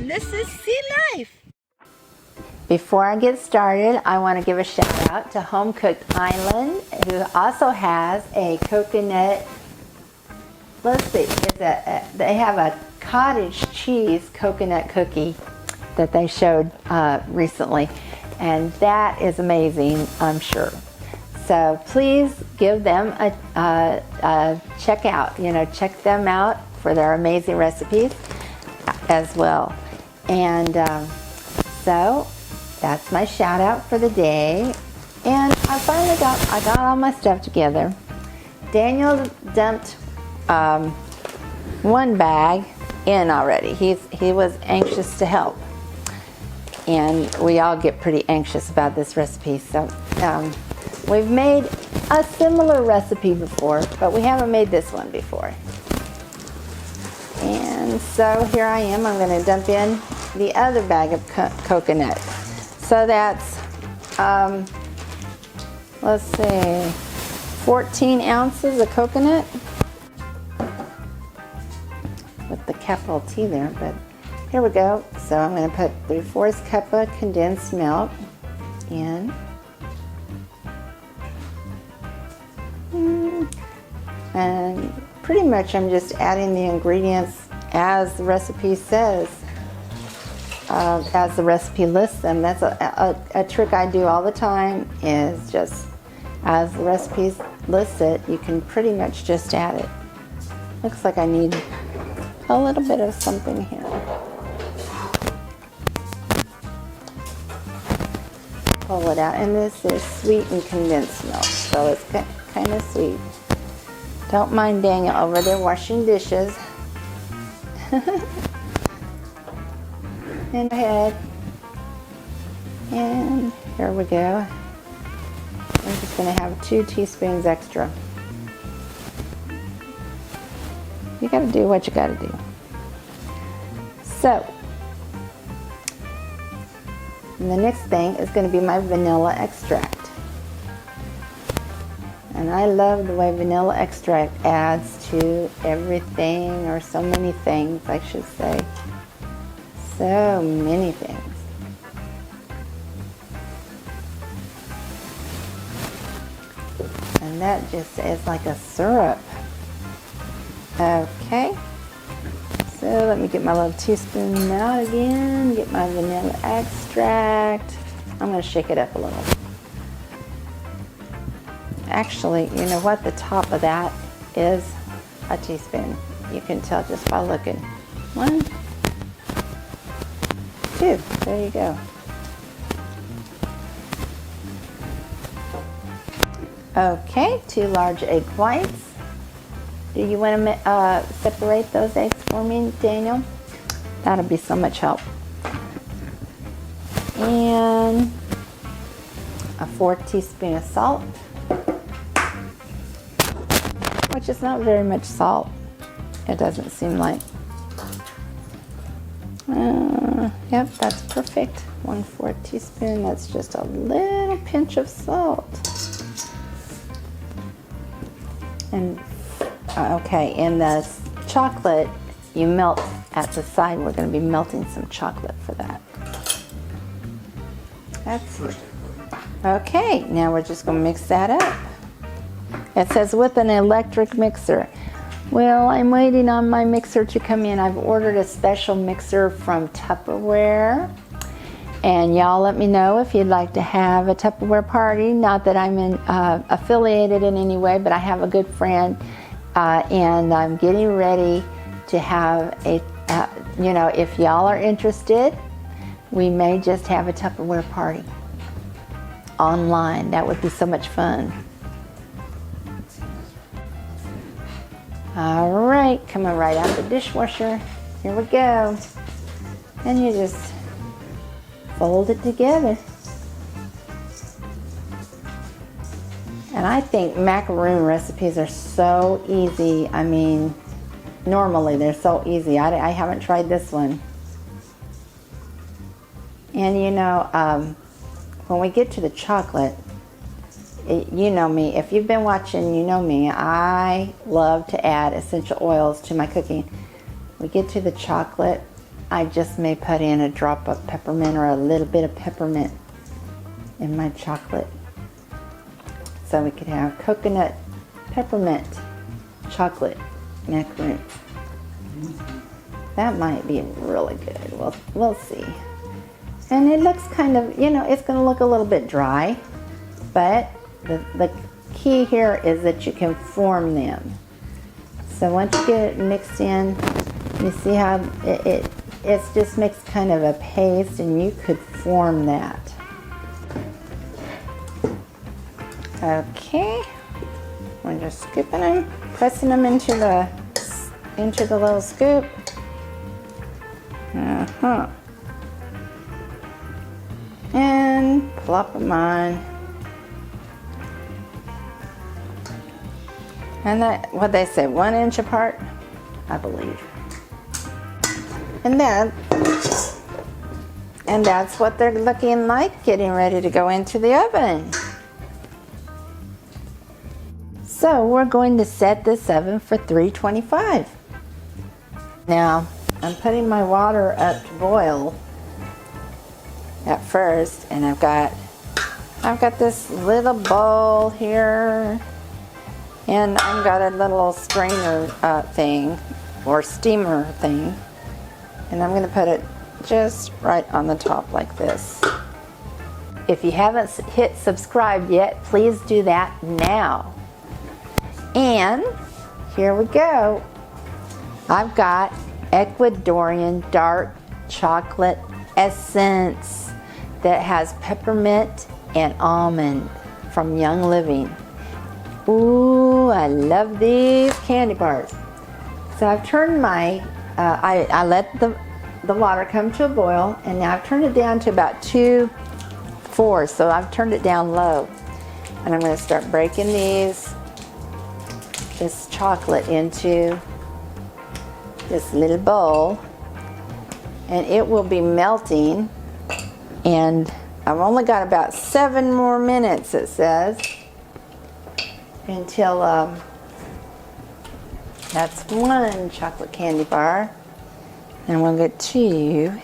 and this is Sea Life. Before I get started, I want to give a shout out to Home Cooked Island, who also has a coconut, let's see, they have a cottage cheese coconut cookie that they showed recently, and that is amazing, I'm sure. So please give them a check out, check them out for their amazing recipes as well. And so that's my shout out for the day. And I finally got all my stuff together. Daniel dumped one bag in already. He was anxious to help. And we all get pretty anxious about this recipe. So we've made a similar recipe before, but we haven't made this one before. And so here I am. I'm going to dump in the other bag of coconut. So that's, let's see, 14 ounces of coconut with the capital T there, but here we go. So I'm going to put 3/4 cup of condensed milk in. And pretty much I'm just adding the ingredients as the recipe says, as the recipe lists them. That's a trick I do all the time, is just as the recipes list it, you can pretty much just add it. Looks like I need a little bit of something here. Pull it out, and this is sweetened condensed milk, so it's kind of sweet. Don't mind Daniel over there washing dishes. And ahead. And here we go. I'm just going to have 2 teaspoons extra. You got to do what you got to do. So, and the next thing is going to be my vanilla extract. And I love the way vanilla extract adds to everything, or so many things, I should say. So many things. And that just is like a syrup. Okay. So let me get my little teaspoon out again, get my vanilla extract. I'm going to shake it up a little. Actually, you know what? The top of that is a teaspoon. You can tell just by looking. 1, 2. There you go. Okay, 2 large egg whites. Do you want to separate those eggs for me, Daniel? That'll be so much help. And a 4 teaspoons of salt, which is not very much salt. It doesn't seem like. Yep, that's perfect. 1/4 teaspoon. That's just a little pinch of salt. And okay, in the chocolate, you melt at the side. We're going to be melting some chocolate for that. That's it. Okay, now we're just going to mix that up. It says with an electric mixer. Well, I'm waiting on my mixer to come in. I've ordered a special mixer from Tupperware. And y'all let me know if you'd like to have a Tupperware party. Not that I'm affiliated in any way, but I have a good friend. And I'm getting ready to have a, if y'all are interested, we may just have a Tupperware party online. That would be so much fun. All right, coming right out of the dishwasher. Here we go. And you just fold it together. And I think macaroon recipes are so easy. I mean, normally they're so easy. I haven't tried this one. And when we get to the chocolate, you know me. If you've been watching, you know me. I love to add essential oils to my cooking. We get to the chocolate. I just may put in a drop of peppermint or a little bit of peppermint in my chocolate. So we could have coconut peppermint chocolate macaroons. That might be really good. We'll see. And it looks kind of, you know, it's going to look a little bit dry, but the key here is that you can form them. So once you get it mixed in, you see how it just makes kind of a paste, and you could form that. Okay, we're just scooping them, pressing them into the little scoop. And plop them on. And that, what they say, 1 inch apart, I believe. And that's what they're looking like, getting ready to go into the oven. So we're going to set this oven for 325. Now, I'm putting my water up to boil at first, and I've got this little bowl here, and I've got a little strainer thing, or steamer thing, and I'm going to put it just right on the top like this. If you haven't hit subscribe yet, please do that now. And here we go. I've got Ecuadorian dark chocolate essence that has peppermint and almond from Young Living. Ooh, I love these candy bars. So I've turned my, I let the water come to a boil, and now I've turned it down to about 2/4, so I've turned it down low. And I'm going to start breaking this chocolate into this little bowl, and it will be melting, and I've only got about 7 more minutes, it says, until that's 1 chocolate candy bar, and we'll get 2,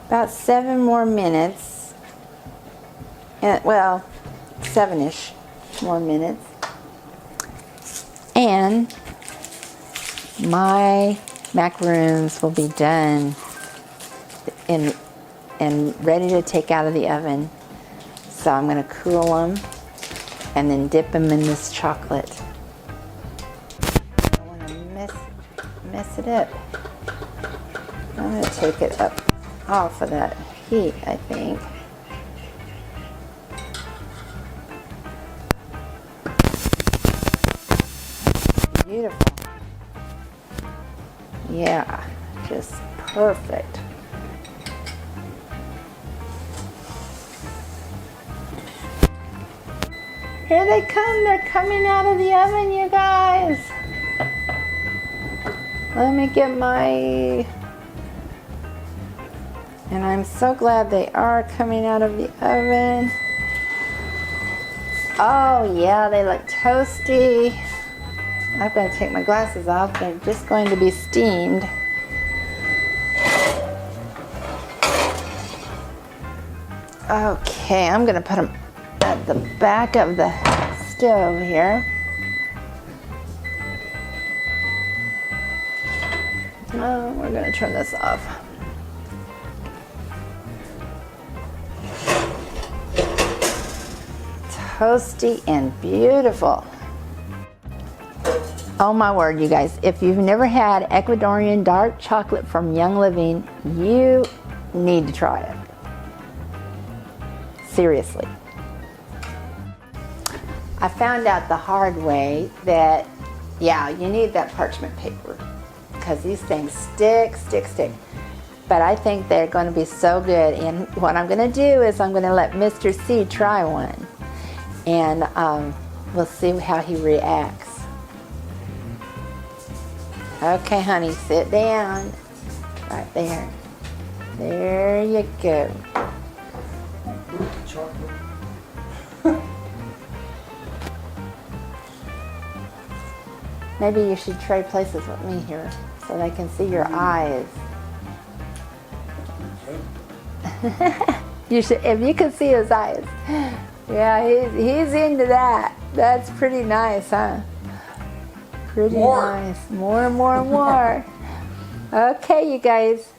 about 7 more minutes, and, well, 7-ish more minutes, and my macaroons will be done and ready to take out of the oven. So I'm going to cool them and then dip them in this chocolate. I don't want to mess it up. I'm going to take it up off of that heat, I think. Beautiful. Yeah, just perfect. Here they come. They're coming out of the oven, you guys. Let me get my... And I'm so glad they are coming out of the oven. Oh yeah, they look toasty. I've got to take my glasses off. They're just going to be steamed. Okay, I'm going to put them at the back of the stove here. Oh, we're going to turn this off. Toasty and beautiful. Oh my word, you guys, if you've never had Ecuadorian dark chocolate from Young Living, you need to try it. Seriously. I found out the hard way that, yeah, you need that parchment paper because these things stick. But I think they're going to be so good, and what I'm going to do is I'm going to let Mr. C try one, and we'll see how he reacts. Okay, honey, sit down. Right there. There you go. Chocolate. Maybe you should trade places with me here so they can see your eyes. You should, if you could see his eyes. Yeah, he's into that. That's pretty nice, huh? Pretty More. nice. More and more and more. Okay, you guys.